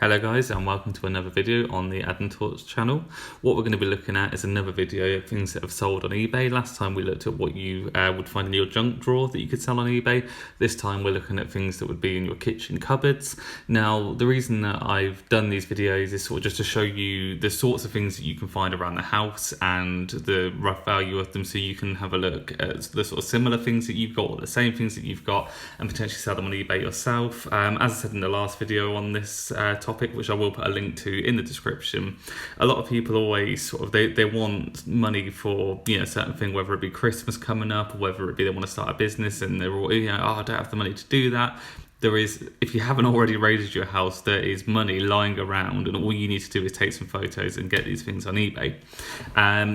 Hello guys, and welcome to another video on the Adam Talks channel. What we're going to be looking at is another video of things that have sold on eBay. Last time we looked at what you would find in your junk drawer that you could sell on eBay. This time we're looking at things that would be in your kitchen cupboards. Now, the reason that I've done these videos is sort of just to show you the sorts of things that you can find around the house and the rough value of them, so you can have a look at the sort of similar things that you've got or the same things that you've got and potentially sell them on eBay yourself. As I said in the last video on this topic, which I will put a link to in the description, a lot of people always sort of they want money for a certain thing, whether it be Christmas coming up or whether it be they want to start a business and they're all I don't have the money to do that. There is, if you haven't already raided your house, there is money lying around, and all you need to do is take some photos and get these things on eBay.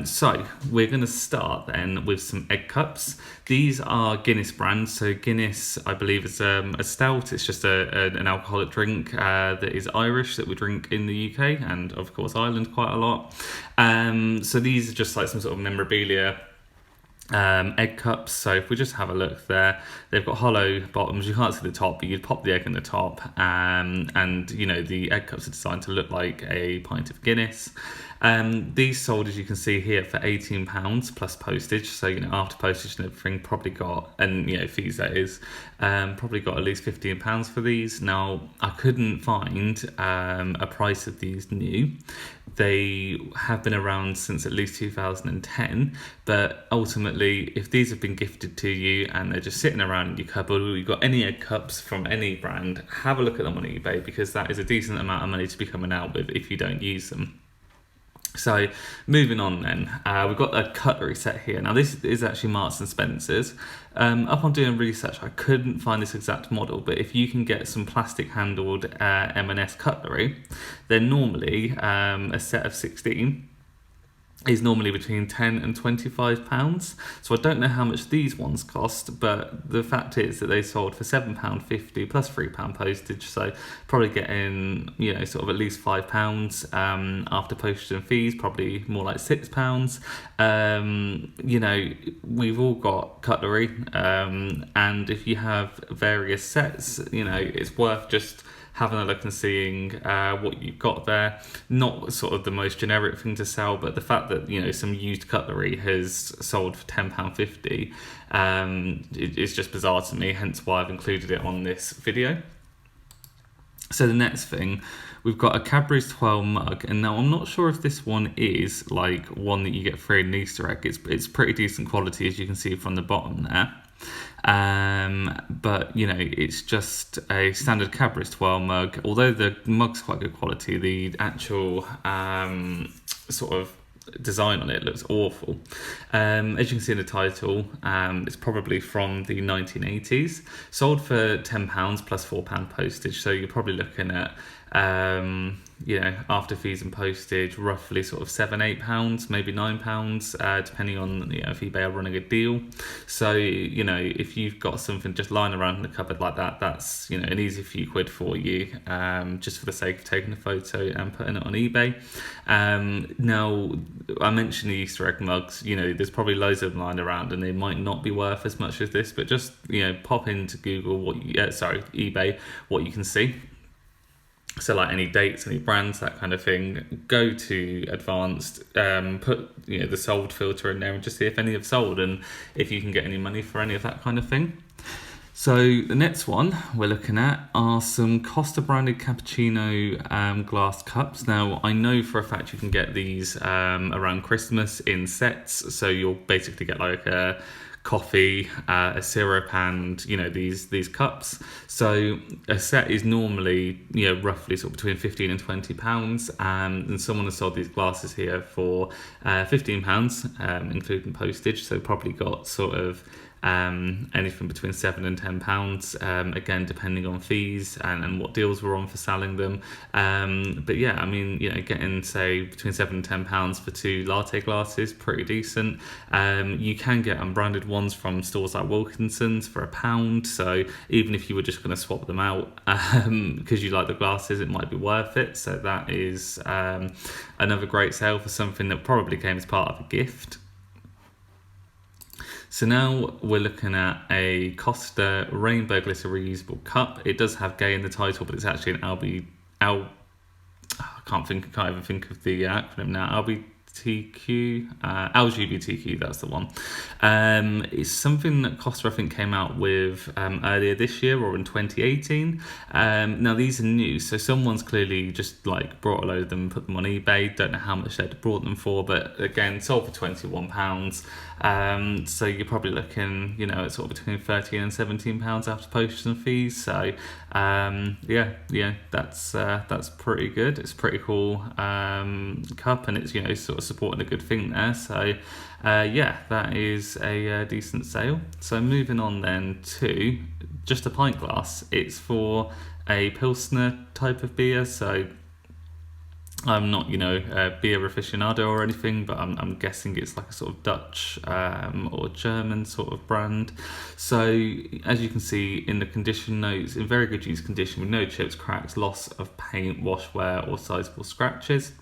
So we're going to start then with some egg cups. These are Guinness brands. So Guinness, I believe, is a stout. It's just an alcoholic drink that is Irish that we drink in the UK and of course Ireland quite a lot. So these are just like some sort of memorabilia egg cups. So if we just have a look there, they've got hollow bottoms. You can't see the top, but you'd pop the egg in the top, and the egg cups are designed to look like a pint of Guinness. These sold, as you can see here, for £18 plus postage. So after postage and everything, probably got, and fees that is, probably got at least £15 for these. Now I couldn't find a price of these new. They have been around since at least 2010, but ultimately, if these have been gifted to you and they're just sitting around in your cupboard, or you've got any egg cups from any brand, have a look at them on eBay, because that is a decent amount of money to be coming out with if you don't use them. So moving on then, we've got a cutlery set here. Now this is actually Marks and Spencer's. Up on doing research, I couldn't find this exact model, but if you can get some plastic handled M&S cutlery, then normally a set of 16 is normally between £10 and £25. So I don't know how much these ones cost, but the fact is that they sold for £7.50 plus £3 postage. So probably getting, sort of at least £5 after postage and fees, probably more like £6. We've all got cutlery, and if you have various sets, it's worth just having a look and seeing what you've got there. Not sort of the most generic thing to sell, but the fact that some used cutlery has sold for £10.50 it's just bizarre to me, hence why I've included it on this video. So the next thing, we've got a Cadburys 12 mug, and now I'm not sure if this one is like one that you get free in an Easter egg. It's pretty decent quality, as you can see from the bottom there. But it's just a standard Cadburys 12 mug. Although the mug's quite good quality, the actual sort of design on it looks awful. As you can see in the title, it's probably from the 1980s. Sold for £10 plus £4 postage, so you're probably looking at after fees and postage, roughly sort of £7-8, maybe £9, depending on if eBay are running a deal. So if you've got something just lying around in the cupboard like that, that's an easy few quid for you, just for the sake of taking a photo and putting it on eBay. Now I mentioned the Easter egg mugs. There's probably loads of them lying around, and they might not be worth as much as this, but just pop into Google eBay, what you can see. So like any dates, any brands, that kind of thing. Go to advanced, put the sold filter in there and just see if any have sold and if you can get any money for any of that kind of thing. So the next one we're looking at are some Costa branded Cappuccino glass cups. Now I know for a fact you can get these around Christmas in sets. So you'll basically get like a coffee, a syrup, and these cups. So a set is normally roughly sort of between £15 and £20, and someone has sold these glasses here for £15, including postage. So probably got sort of anything between £7 and £10, again depending on fees and what deals we're on for selling them. But yeah, getting say between £7 and £10 for two latte glasses, pretty decent. You can get unbranded ones from stores like Wilkinson's for £1. So even if you were just going to swap them out because you like the glasses, it might be worth it. So that is another great sale for something that probably came as part of a gift. So now we're looking at a Costa Rainbow Glitter Reusable Cup. It does have gay in the title, but it's actually an can't even think of the acronym now. LGBTQ, that's the one. It's something that Costa, I think, came out with earlier this year or in 2018. Now these are new, so someone's clearly just like brought a load of them and put them on eBay. Don't know how much they'd brought them for, but again, sold for £21. So you're probably looking, you know, at sort of between £13 and £17 after postage and fees. So yeah, that's pretty good. It's a pretty cool cup, and it's, you know, sort of supporting a good thing there. So yeah, that is a decent sale. So moving on then to just a pint glass. It's for a Pilsner type of beer. So I'm not, you know, a beer aficionado or anything, but I'm guessing it's like a sort of Dutch or German sort of brand. So as you can see in the condition notes, in very good use condition with no chips, cracks, loss of paint, wash wear or sizable scratches.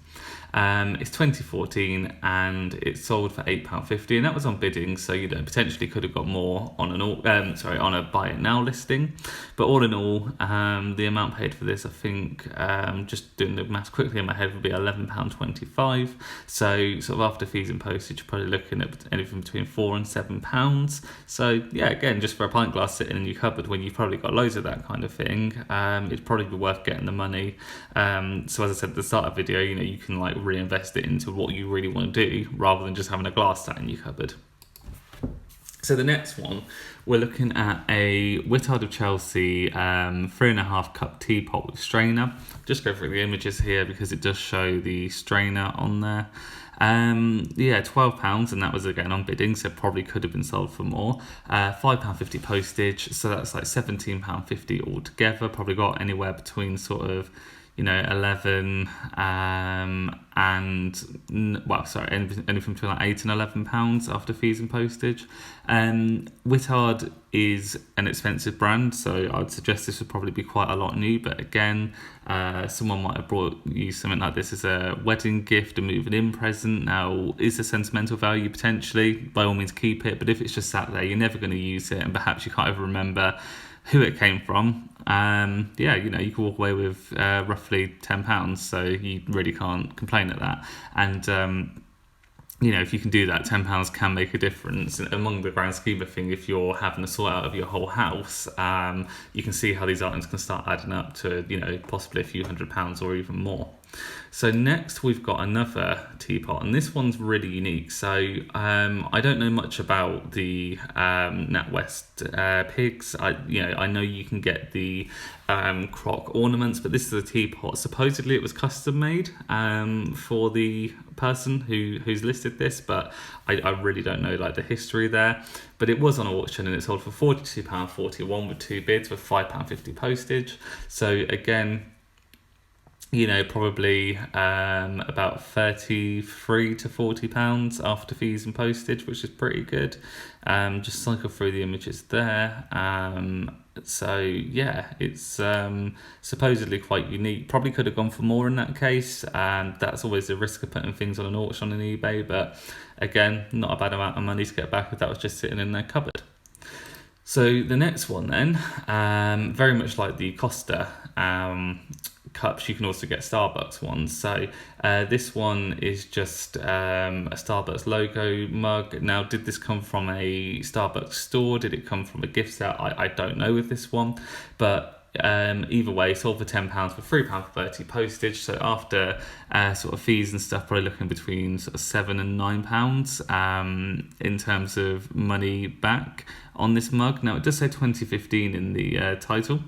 It's 2014 and it's sold for £8.50, and that was on bidding, so you know potentially could have got more on on a buy it now listing. But all in all, the amount paid for this, I think, just doing the maths quickly in my head, would be £11.25. So sort of after fees and postage, you're probably looking at anything between £4 and £7. So yeah, again, just for a pint glass sitting in your cupboard when you've probably got loads of that kind of thing, it'd probably be worth getting the money. So as I said at the start of the video, you know, you can like reinvest it into what you really want to do rather than just having a glass sat in your cupboard. So the next one, we're looking at a Whittard of Chelsea 3.5 cup teapot with strainer. Just go through the images here because it does show the strainer on there. Yeah, £12, and that was again on bidding, so probably could have been sold for more. £5.50 postage, so that's like £17.50 altogether. Probably got anywhere between sort of, you know, 11 anything between like £8 and £11 after fees and postage. Whittard is an expensive brand, so I'd suggest this would probably be quite a lot new, but again, someone might have brought you something like this as a wedding gift, a moving in present. Now, is there sentimental value? Potentially, by all means keep it, but if it's just sat there, you're never going to use it, and perhaps you can't even remember who it came from, yeah, you know, you can walk away with roughly £10, so you really can't complain at that. And you know, if you can do that, £10 can make a difference among the grand scheme of things. If you're having to sort out of your whole house, you can see how these items can start adding up to, you know, possibly a few £100s or even more. So next we've got another teapot, and this one's really unique. So I don't know much about the NatWest pigs. I know you can get the crock ornaments, but this is a teapot. Supposedly it was custom made for the person who's listed this, but I really don't know like the history there. But it was on auction and it sold for £42.41 with two bids with £5.50 postage. So again, you know, probably about £33 to £40 after fees and postage, which is pretty good. Just cycle through the images there. So yeah, it's supposedly quite unique. Probably could have gone for more in that case, and that's always the risk of putting things on an auction on eBay. But again, not a bad amount of money to get back if that was just sitting in their cupboard. So the next one then, very much like the Costa cups, you can also get Starbucks ones. So this one is just a Starbucks logo mug. Now, did this come from a Starbucks store? Did it come from a gift set? I don't know with this one, but either way, sold for £10 for £3.30 postage. So after sort of fees and stuff, probably looking between sort of £7 and £9 in terms of money back on this mug. Now, it does say 2015 in the title.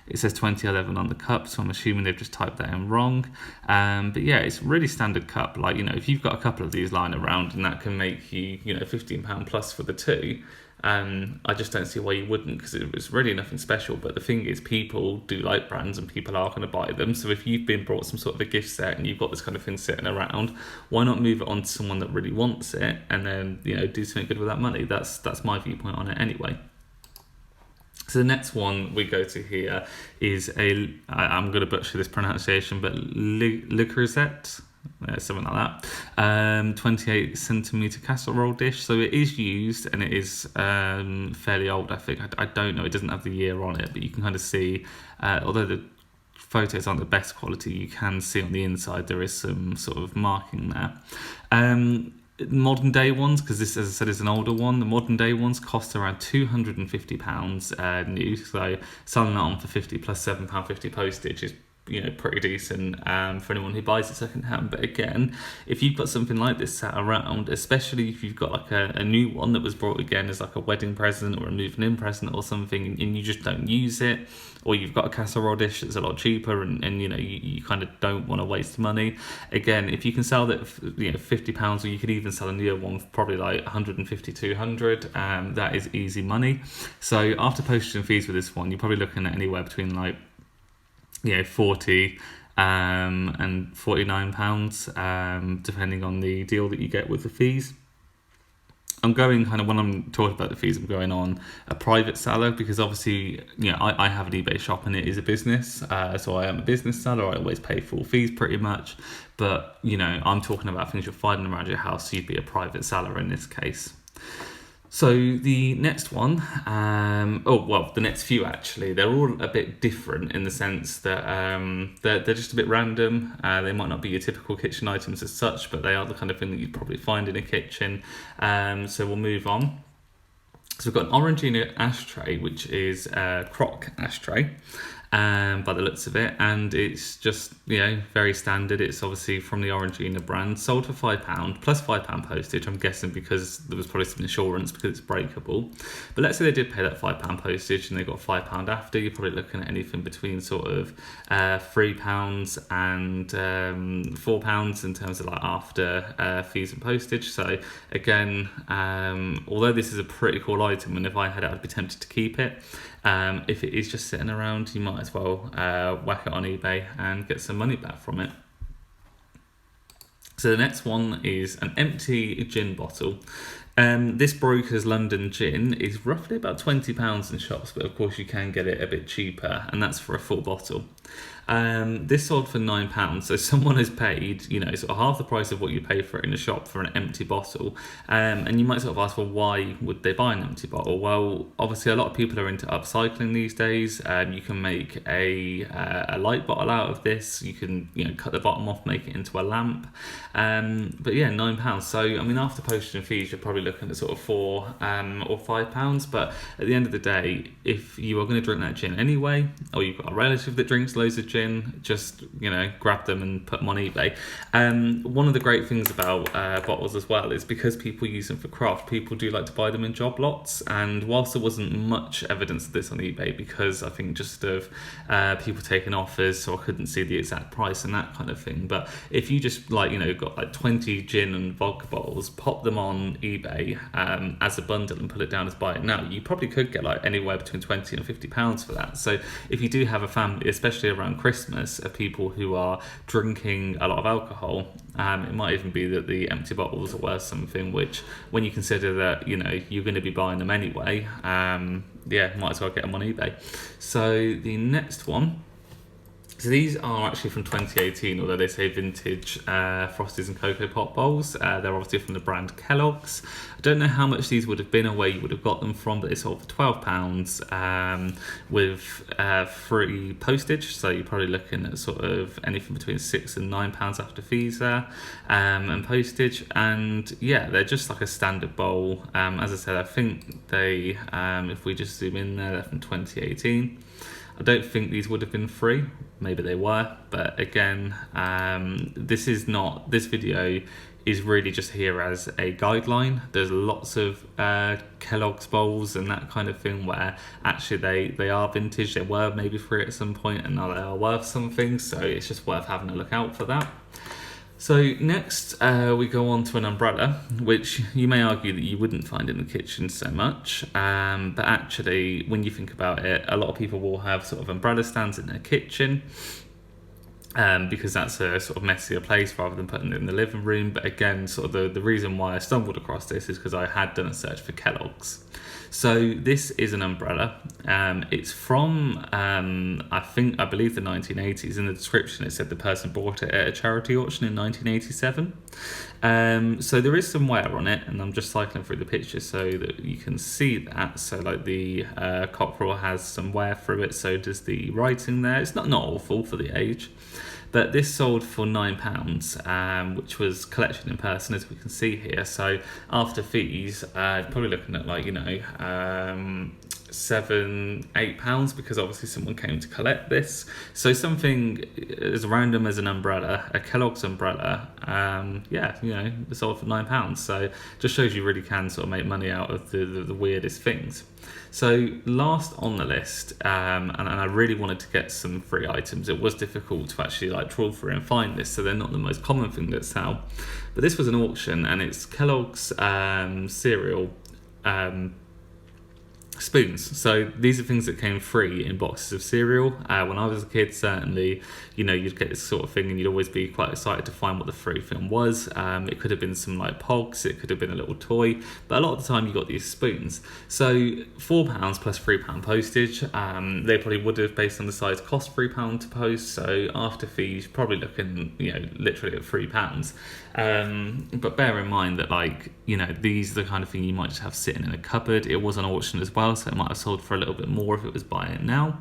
It says 2011 on the cup, so I'm assuming they've just typed that in wrong. But yeah, it's a really standard cup. Like, you know, if you've got a couple of these lying around and that can make you, you know, £15 plus for the two, I just don't see why you wouldn't, because it was really nothing special. But the thing is, people do like brands and people are going to buy them. So if you've been brought some sort of a gift set and you've got this kind of thing sitting around, why not move it on to someone that really wants it and then, you know, do something good with that money? That's my viewpoint on it anyway. So the next one we go to here is I'm going to butcher this pronunciation, but Le Creuset, something like that. 28 centimeter casserole dish. So it is used and it is fairly old, I think. I don't know, it doesn't have the year on it, but you can kind of see, although the photos aren't the best quality, you can see on the inside there is some sort of marking there. Modern day ones, because this, as I said, is an older one, the modern day ones cost around £250 new, so selling that on for 50 plus £7.50 postage is, you know, pretty decent for anyone who buys it second hand. But again, if you've got something like this sat around, especially if you've got like a new one that was brought again as like a wedding present or a moving in present or something, and you just don't use it, or you've got a casserole dish that's a lot cheaper, and you know, you kind of don't want to waste money. Again, if you can sell that for, you know, £50, or you could even sell a newer one for probably like 150, 200, that is easy money. So after postage and fees with this one, you're probably looking at anywhere between like, you know, 40 and £49, depending on the deal that you get with the fees. I'm going kind of, when I'm talking about the fees, I'm going on a private seller, because obviously, you know, I have an eBay shop and it is a business, so I am a business seller. I always pay full fees pretty much, but you know, I'm talking about things you're finding around your house, so you'd be a private seller in this case. So the next one, the next few actually, they're all a bit different in the sense that they're just a bit random. They might not be your typical kitchen items as such, but they are the kind of thing that you'd probably find in a kitchen. So we'll move on. So we've got an Orangina ashtray, which is a crock ashtray. By the looks of it, and it's just, you know, very standard. It's obviously from the Orangina brand, sold for £5 plus £5 postage. I'm guessing because there was probably some insurance because it's breakable. But let's say they did pay that £5 postage and they got £5 after. You're probably looking at anything between sort of £3 and £4 in terms of like after fees and postage. So again, although this is a pretty cool item, and if I had it, I'd be tempted to keep it. If it is just sitting around, you might as well whack it on eBay and get some money back from it. So the next one is an empty gin bottle. This broker's London gin is roughly about £20 in shops, but of course you can get it a bit cheaper, and that's for a full bottle. This sold for £9, so someone has paid, you know, sort of half the price of what you pay for it in a shop for an empty bottle. And you might sort of ask, well, why would they buy an empty bottle? Well, obviously a lot of people are into upcycling these days. You can make a light bottle out of this. You can, you know, cut the bottom off, make it into a lamp. But yeah, £9. So I mean, after postage and fees, you're probably looking at sort of £4 or £5. But at the end of the day, if you are going to drink that gin anyway, or you've got a relative that drinks loads of gin, just, you know, grab them and put them on eBay. One of the great things about bottles as well is because people use them for craft, people do like to buy them in job lots. And whilst there wasn't much evidence of this on eBay, because I think just of people taking offers, so I couldn't see the exact price and that kind of thing. But if you just, like, you know, got like 20 gin and vodka bottles, pop them on eBay as a bundle and put it down as buy it now, you probably could get like anywhere between £20 and £50 for that. So if you do have a family, especially around Christmas, of people who are drinking a lot of alcohol, it might even be that the empty bottles are worth something, which when you consider that, you know, you're going to be buying them anyway, might as well get them on eBay. So the next one, so these are actually from 2018, although they say vintage Frosties and Cocoa Pop bowls. They're obviously from the brand Kellogg's. I don't know how much these would have been or where you would have got them from, but they sold for £12 with free postage. So you're probably looking at sort of anything between £6 and £9 after fees there, and postage. And yeah, they're just like a standard bowl. As I said, I think they, if we just zoom in there, they're from 2018. I don't think these would have been free. Maybe they were, but again, this video is really just here as a guideline. There's lots of Kellogg's bowls and that kind of thing where actually they are vintage. They were maybe free at some point, and now they are worth something. So it's just worth having a look out for that. So next we go on to an umbrella, which you may argue that you wouldn't find in the kitchen so much, but actually when you think about it, a lot of people will have sort of umbrella stands in their kitchen. because that's a sort of messier place rather than putting it in the living room. But again, sort of the reason why I stumbled across this is because I had done a search for Kellogg's. So this is an umbrella. It's from, I believe the 1980s. In the description, it said the person bought it at a charity auction in 1987. So there is some wear on it, and I'm just cycling through the pictures so that you can see that. So like the cockerel has some wear through it, so does the writing there. It's not awful for the age. But this sold for £9, which was collection in person, as we can see here. So after fees, probably looking at like, £7-8, because obviously someone came to collect this. So something as random as an umbrella, a Kellogg's umbrella, it sold for £9. So just shows you really can sort of make money out of the weirdest things. So last on the list, and I really wanted to get some free items. It was difficult to actually like trawl through and find this, so they're not the most common thing that sell. But this was an auction, and it's Kellogg's cereal spoons. So these are things that came free in boxes of cereal. When I was a kid, certainly, you'd get this sort of thing and you'd always be quite excited to find what the free thing was. It could have been some like pogs, it could have been a little toy, but a lot of the time you got these spoons. So £4 plus £3 postage. They probably would have, based on the size, cost £3 to post. So after fees, you're probably looking, literally at £3. But bear in mind that these are the kind of thing you might just have sitting in a cupboard. It was an auction as well, so it might have sold for a little bit more if it was buying it now.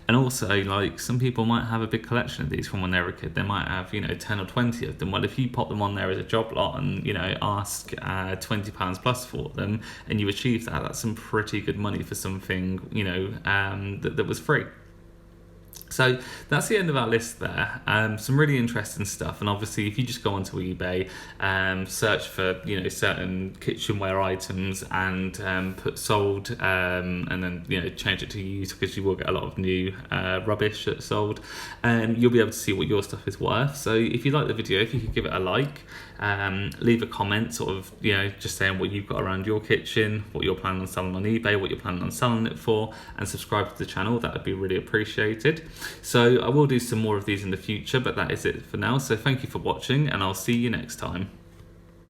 And also, some people might have a big collection of these from when they were a kid. They might have 10 or 20 of them. Well, if you pop them on there as a job lot and ask £20 plus for them, and you achieve that, that's some pretty good money for something that was free. So that's the end of our list there. Some really interesting stuff, and obviously if you just go onto eBay, search for certain kitchenware items and put sold, and then change it to used, because you will get a lot of new rubbish that's sold, and you'll be able to see what your stuff is worth. So if you like the video, if you could give it a like, leave a comment, sort of just saying what you've got around your kitchen, what you're planning on selling on eBay, what you're planning on selling it for, and subscribe to the channel. That would be really appreciated. So I will do some more of these in the future, but that is it for now. So thank you for watching, and I'll see you next time.